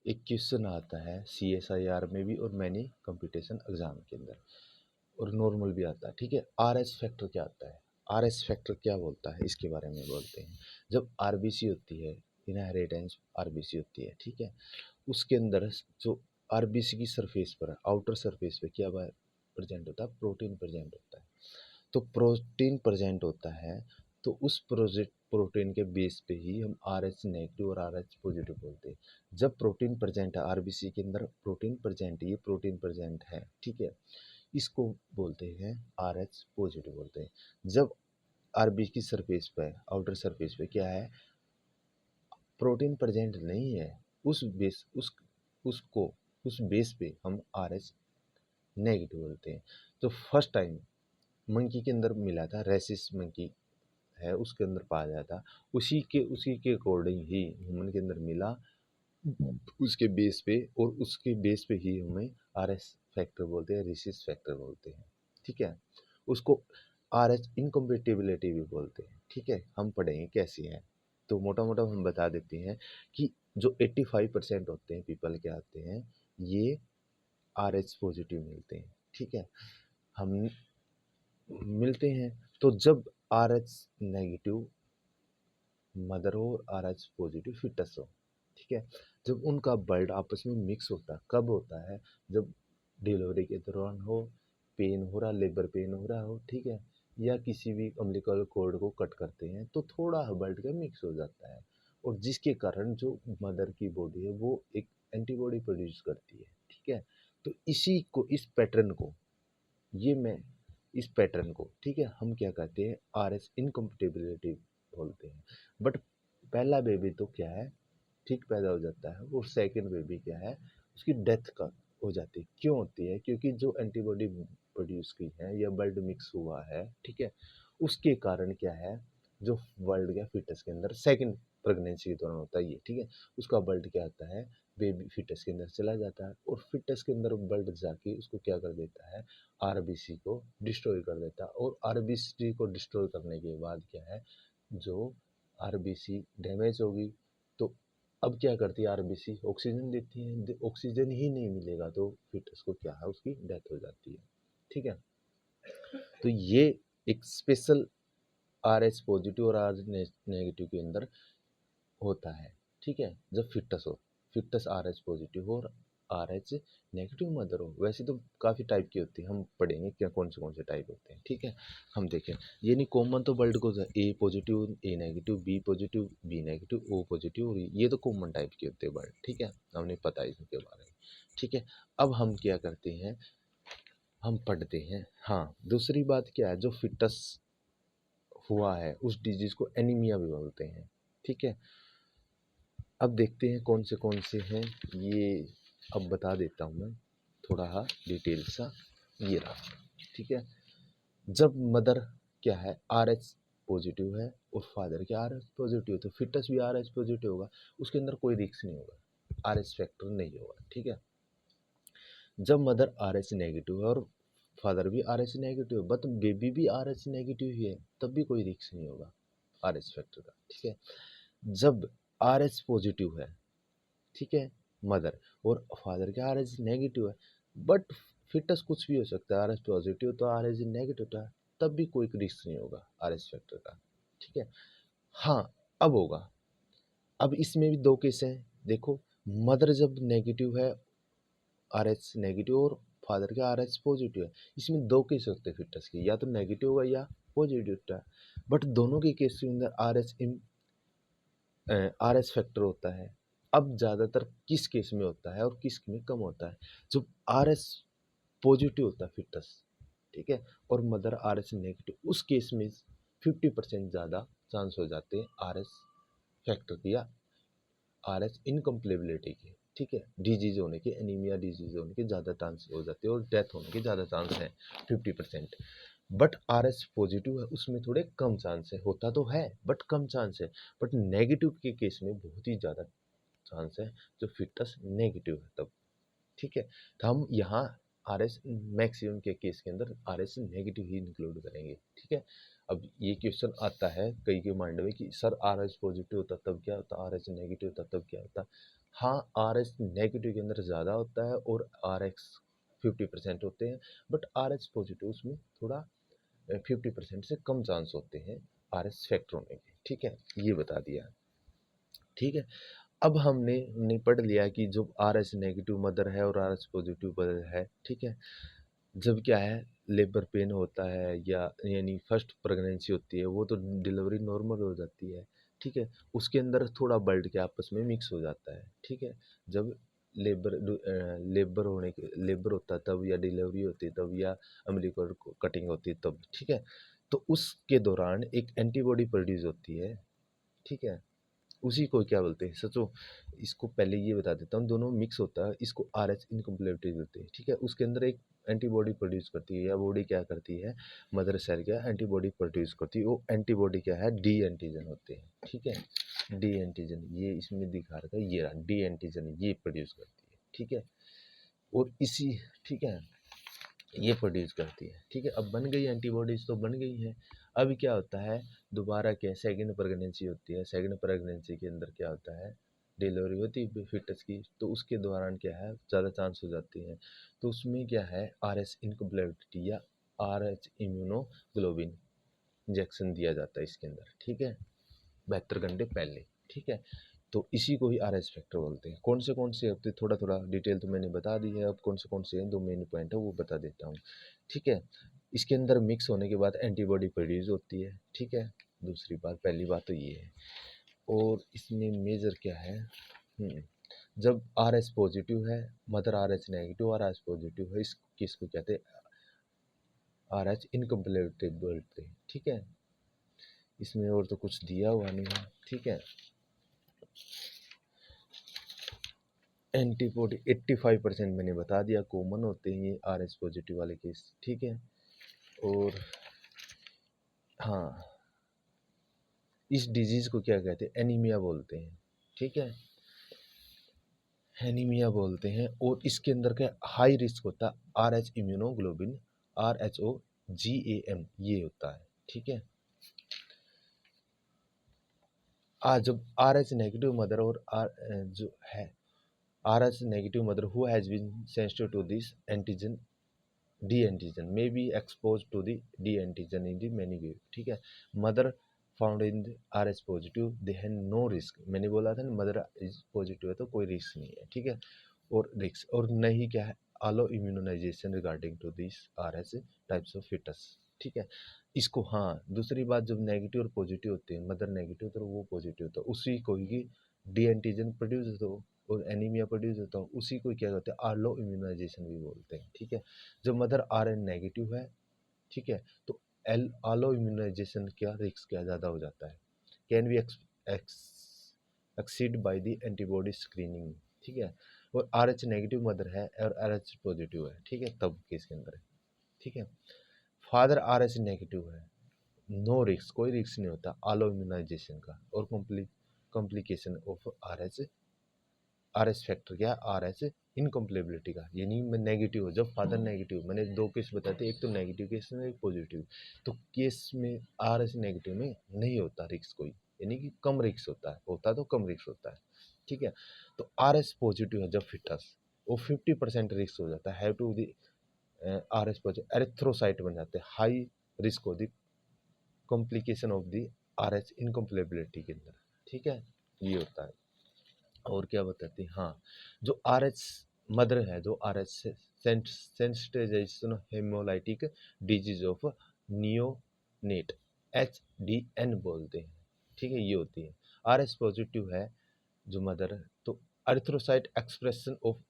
एक क्वेश्चन आता है CSIR में भी और मैंने कंपटीशन एग्जाम के अंदर, और नॉर्मल भी आता है, ठीक है। RS फैक्टर क्या आता है, RS फैक्टर क्या बोलता है, इसके बारे में बोलते हैं। जब RBC होती है, इनहेरिटेंस RBC होती है, ठीक है, उसके अंदर जो RBC की सरफेस पर, आउटर सरफेस पे क्या प्रेजेंट होता है, प्रोटीन प्रेजेंट होता है। तो प्रोटीन प्रेजेंट होता है, तो उस प्रोजेक्ट प्रोटीन के बेस पे ही हम RH नेगेटिव और RH पॉजिटिव बोलते हैं। जब प्रोटीन प्रेजेंट है RBC के अंदर, प्रोटीन प्रेजेंट, ये प्रोटीन प्रेजेंट है, ठीक है, इसको बोलते हैं RH पॉजिटिव बोलते हैं। जब RBC की सरफेस पे, आउटर सरफेस पे क्या है, प्रोटीन प्रेजेंट नहीं है, उस बेस उसको उस बेस पे हम RH नेगेटिव बोलते हैं। तो फर्स्ट टाइम मंकी के अंदर मिला था, रेसिस मंकी है उसके अंदर पाया जाता था, उसी के अकॉर्डिंग ही ह्यूमन के अंदर मिला, उसके बेस पे, और उसके बेस पे ही हमें RS फैक्टर बोलते हैं, रिसिस फैक्टर बोलते हैं, ठीक है। उसको RH इनकम्पेटिबिलिटी भी बोलते हैं, ठीक है। हम पढ़ेंगे कैसी है, तो मोटा मोटा हम बता देते हैं कि जो 85% होते हैं पीपल के आते हैं, ये RH पॉजिटिव मिलते हैं, ठीक है। हम मिलते हैं, तो जब RH नेगेटिव मदर हो और RH पॉजिटिव फिटस हो, ठीक है, जब उनका ब्लड आपस में मिक्स होता है, कब होता है, जब डिलीवरी के दौरान हो, पेन हो रहा, लेबर पेन हो रहा हो, ठीक है, या किसी भी अम्बिलिकल कॉर्ड को कट करते हैं तो थोड़ा ब्लड का मिक्स हो जाता है, और जिसके कारण जो मदर की बॉडी है वो एक एंटीबॉडी प्रोड्यूस करती है, ठीक है। तो इसी को, इस पैटर्न को, ये मैं इस पैटर्न को, ठीक है, हम क्या कहते हैं, RS इनकम्पेटिबिलिटी बोलते हैं। बट पहला बेबी तो क्या है, ठीक पैदा हो जाता है, और सेकंड बेबी क्या है, उसकी डेथ का हो जाती है। क्यों होती है, क्योंकि जो एंटीबॉडी प्रोड्यूस की है या ब्लड मिक्स हुआ है, ठीक है, उसके कारण क्या है, जो वर्ल्ड का फिटस के अंदर सेकंड प्रेगनेंसी के दौरान होता है ये, ठीक है, उसका ब्लड क्या होता है, बेबी फिटस के अंदर चला जाता है, और फिटस के अंदर ब्लड जाके उसको क्या कर देता है, RBC को डिस्ट्रॉय कर देता है, और RBC को डिस्ट्रॉय करने के बाद क्या है, जो RBC डैमेज होगी, तो अब क्या करती है RBC, ऑक्सीजन देती है, ऑक्सीजन ही नहीं मिलेगा तो फिटस को क्या है, उसकी डेथ हो जाती है, ठीक है। तो ये एक स्पेशल RH पॉजिटिव और RH नेगेटिव के अंदर होता है, ठीक है, जब फिटस हो, फिटस RH पॉजिटिव हो और RH नेगेटिव मदर हो। वैसे तो काफ़ी टाइप की होती है, हम पढ़ेंगे क्या कौन से टाइप होते हैं, ठीक है। हम देखें, ये नहीं कॉमन तो वर्ल्ड को A positive, A negative, B positive, B negative, O positive, और ये तो कॉमन टाइप के होते हैं वर्ल्ड, ठीक है, हमने पता है इनके बारे में, ठीक है। अब हम क्या करते हैं, हम पढ़ते हैं। हाँ, दूसरी बात क्या है, जो फिटस हुआ है उस डिजीज को एनीमिया भी बोलते हैं, ठीक है। अब देखते हैं कौन से हैं ये, अब बता देता हूँ मैं थोड़ा सा डिटेल सा, ये रहा, ठीक है। जब मदर क्या है, RH पॉजिटिव है और फादर क्या RH पॉजिटिव, तो फिटस भी RH पॉजिटिव होगा, उसके अंदर कोई रिस्क नहीं होगा, RS फैक्टर नहीं होगा, ठीक है। जब मदर RH नेगेटिव है और फादर भी RH नेगेटिव है, बट बेबी भी RH नेगेटिव ही है, तब भी कोई रिस्क नहीं होगा RS फैक्टर का, ठीक है। जब RH पॉजिटिव है, ठीक है, मदर, और फादर के RH नेगेटिव है, बट फिटस कुछ भी हो सकता है, RH पॉजिटिव तो RH नेगेटिव था, तब भी कोई रिस्क नहीं होगा RS फैक्टर का, ठीक है। हाँ, अब होगा, अब इसमें भी दो केस हैं, देखो, मदर जब नेगेटिव है, RH नेगेटिव, और फादर के RH पॉजिटिव है, इसमें दो केस होते हैं फिटस के, या तो नेगेटिव होगा या पॉजिटिव होता है, बट दोनों के केस के अंदर RS फैक्टर होता है। अब ज़्यादातर किस केस में होता है और किस में कम होता है, जब RS पॉजिटिव होता है फिटस, ठीक है, और मदर RS नेगेटिव, उस केस में 50% ज़्यादा चांस हो जाते हैं RS फैक्टर की या RS इनकम्पेटिबिलिटी की, ठीक है, डिजीज होने के, एनीमिया डिजीज होने के ज़्यादा चांस हो जाते हैं, और डेथ होने के ज़्यादा चांस हैं 50%। बट RS पॉजिटिव है उसमें थोड़े कम चांस है, होता तो है बट कम चांस है, बट नेगेटिव के केस में बहुत ही ज़्यादा चांस है, जो फिटस नेगेटिव है तब, ठीक है। तो हम यहाँ RS मैक्सिमम के केस के अंदर RS नेगेटिव ही इंक्लूड करेंगे, ठीक है। अब ये क्वेश्चन आता है कई के माइंड में कि सर RS पॉजिटिव होता तब क्या होता, RS नेगेटिव होता तब क्या होता, हाँ, आरएच नेगेटिव के अंदर ज़्यादा होता है और आरएक्स 50% होते हैं, बट आरएच पॉजिटिव उसमें थोड़ा 50% से कम चांस होते हैं आरएच फैक्टर होने के। ठीक है, ये बता दिया। ठीक है, अब हमने पढ़ लिया कि जो आरएच नेगेटिव मदर है और आरएच पॉजिटिव मदर है। ठीक है, जब क्या है लेबर पेन होता है या यानी फर्स्ट प्रेगनेंसी होती है, वो तो डिलीवरी नॉर्मल हो जाती है। ठीक है, उसके अंदर थोड़ा ब्लड के आपस में मिक्स हो जाता है। ठीक है, जब लेबर होता है तब, या डिलीवरी होती है तब, या अम्बिलिकल कटिंग होती है तब। ठीक है, तो उसके दौरान एक एंटीबॉडी प्रोड्यूस होती है। ठीक है, उसी को क्या बोलते हैं सचो, इसको पहले ये बता देता हूँ, दोनों मिक्स होता है, इसको आर एच इनकम्प्लेटिव बोलते हैं। ठीक है, उसके अंदर एक एंटीबॉडी प्रोड्यूस करती है, या बॉडी क्या करती है, मदर सेल क्या एंटीबॉडी प्रोड्यूस करती है, वो एंटीबॉडी क्या है, डी एंटीजन होते हैं। ठीक है, डी एंटीजन ये इसमें दिखा रखा है, ये रहा डी एंटीजन, ये प्रोड्यूस करती है। ठीक है, और इसी, ठीक है, ये प्रोड्यूस करती है। ठीक है, अब बन गई एंटीबॉडीज तो बन गई है। अब क्या होता है, दोबारा क्या सेकंड प्रेगनेंसी होती है, सेकंड प्रेगनेंसी के अंदर क्या होता है, डिलीवरी होती है फिटस की, तो उसके दौरान क्या है ज़्यादा चांस हो जाती है। तो उसमें क्या है आर एच इनकम्प्लेबिलिटी या आर एच इम्यूनोग्लोबिन इंजेक्शन दिया जाता है इसके अंदर। ठीक है, 72 घंटे पहले। ठीक है, तो इसी को ही आर एच फैक्टर बोलते हैं। कौन से होते हैं, थोड़ा थोड़ा डिटेल तो मैंने बता दी है, अब कौन से हैं दो मेन पॉइंट है वो बता देता हूँ। ठीक है, इसके अंदर मिक्स होने के बाद एंटीबॉडी प्रोड्यूस होती है। ठीक है, दूसरी बात, पहली बात तो ये है। और इसमें मेजर क्या है, जब आर एच पॉजिटिव है, मदर आर एच नेगेटिव और आर एच पॉजिटिव है, इस किसको कहते हैं, आर एच इनकम्प्लेटिव बोलते हैं। ठीक है, इसमें और तो कुछ दिया हुआ नहीं है। ठीक है, एंटीबॉडी 85% मैंने बता दिया कॉमन होते हैं ये आर एच पॉजिटिव वाले केस। ठीक है, और हाँ, इस डिजीज को क्या कहते हैं, एनीमिया बोलते हैं। ठीक है, एनीमिया बोलते हैं, और इसके अंदर क्या हाई रिस्क होता है R H immunoglobin, R H O G A M ये होता है। ठीक है, आज जब आर एच नेगेटिव मदर और आर जो है R H negative mother who has been sensitive to this antigen D antigen may be exposed to the D antigen in the many way। ठीक है, mother found in R H positive they have no risk, मैंने बोला था ना mother is positive है तो कोई risk नहीं है। ठीक है, और रिस्क और नहीं क्या है, also immunization regarding to this R H types of fetus. ठीक है, इसको हाँ, दूसरी बात जब नेगेटिव और पॉजिटिव होते हैं, मदर नेगेटिव तो वो पॉजिटिव तो उसी को ही डी एंटीजन प्रोड्यूस होता है और एनीमिया प्रोड्यूस होता है, उसी को क्या कहते हैं आलो इम्यूनाइजेशन भी बोलते हैं। ठीक है, जब मदर आर एन नेगेटिव है, ठीक है, तो एल आलो इम्यूनाइजेशन क्या रिस्क क्या ज़्यादा हो जाता है, can be exceed by the antibody screening. ठीक है, और आर एच नेगेटिव मदर है और आर एच पॉजिटिव है। ठीक है, तब केस के अंदर है। ठीक है, फादर आर एच नेगेटिव है, नो रिस्क, कोई रिस्क नहीं होता आलो इम्यूनाइजेशन का और complication of R H factor क्या आर एच इनकम्प्लेबिलिटी का, यानी मैं नेगेटिव हो, जब फादर नेगेटिव, मैंने दो केस बताते, एक तो नेगेटिव केस में एक पॉजिटिव, तो केस में आर एच नेगेटिव में नहीं होता रिस्क कोई, यानी कि कम रिस्क होता है तो कम रिस्क होता है। ठीक है, तो आर एच पॉजिटिव है जब फिटस, वो 50% रिस्क हो जाता है to the R H positive erythrocyte बन जाते हैं, हाई रिस्क हो the complication of the R H incompatibility के अंदर। ठीक है, ये होता है। और क्या बताती हैं, हाँ, जो आर एच मदर है, जो R H sensitization haemolytic disease of neonate H D N बोलते हैं। ठीक है, ये होती है। आर एच पॉजिटिव है जो मदर है, तो erythrocyte expression of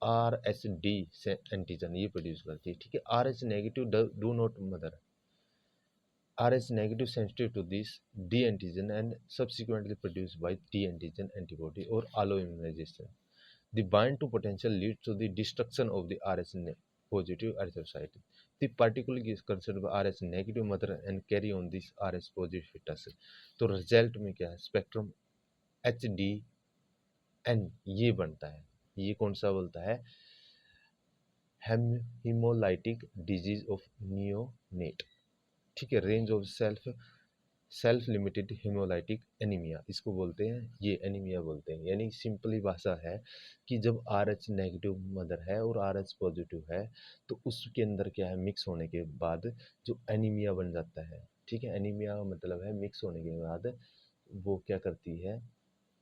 R H D से एंटीजन ये प्रोड्यूस करती है। ठीक है, R H negative do not mother, Rh negative sensitive to this D antigen and subsequently produced by T antigen antibody or alloimmunization. The bind to potential leads to the destruction of the Rh positive erythrocyte. The particularly is concerned by Rh negative mother and carry on this Rh positive fetus. तो result में क्या है, spectrum H D N ये बनता है। ये कौन सा बोलता है, हेमोलाइटिक डिजीज ऑफ नियोनेट। ठीक है, range of self self limited haemolytic anaemia इसको बोलते हैं, ये एनीमिया बोलते हैं। यानी सिंपली भाषा है कि जब आर एच नेगेटिव मदर है और आर एच पॉजिटिव है तो उसके अंदर क्या है, मिक्स होने के बाद जो एनीमिया बन जाता है। ठीक है, एनीमिया का मतलब है मिक्स होने के बाद वो क्या करती है,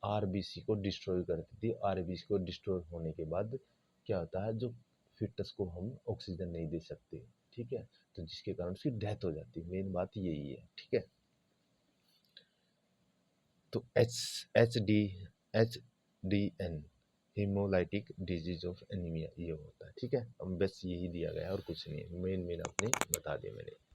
आरबीसी को डिस्ट्रॉय कर देती है। आरबीसी को डिस्ट्रॉय होने के बाद क्या होता है, जो फिटस को हम ऑक्सीजन नहीं दे सकते। ठीक है, तो जिसके कारण उसकी डेथ हो जाती है। मेन बात यही है। ठीक है, तो H D N haemolytic disease of anaemia ये होता है। ठीक है, हम बस यही दिया गया है और कुछ नहीं है। मेन मेन आपने बता दिया मैंने।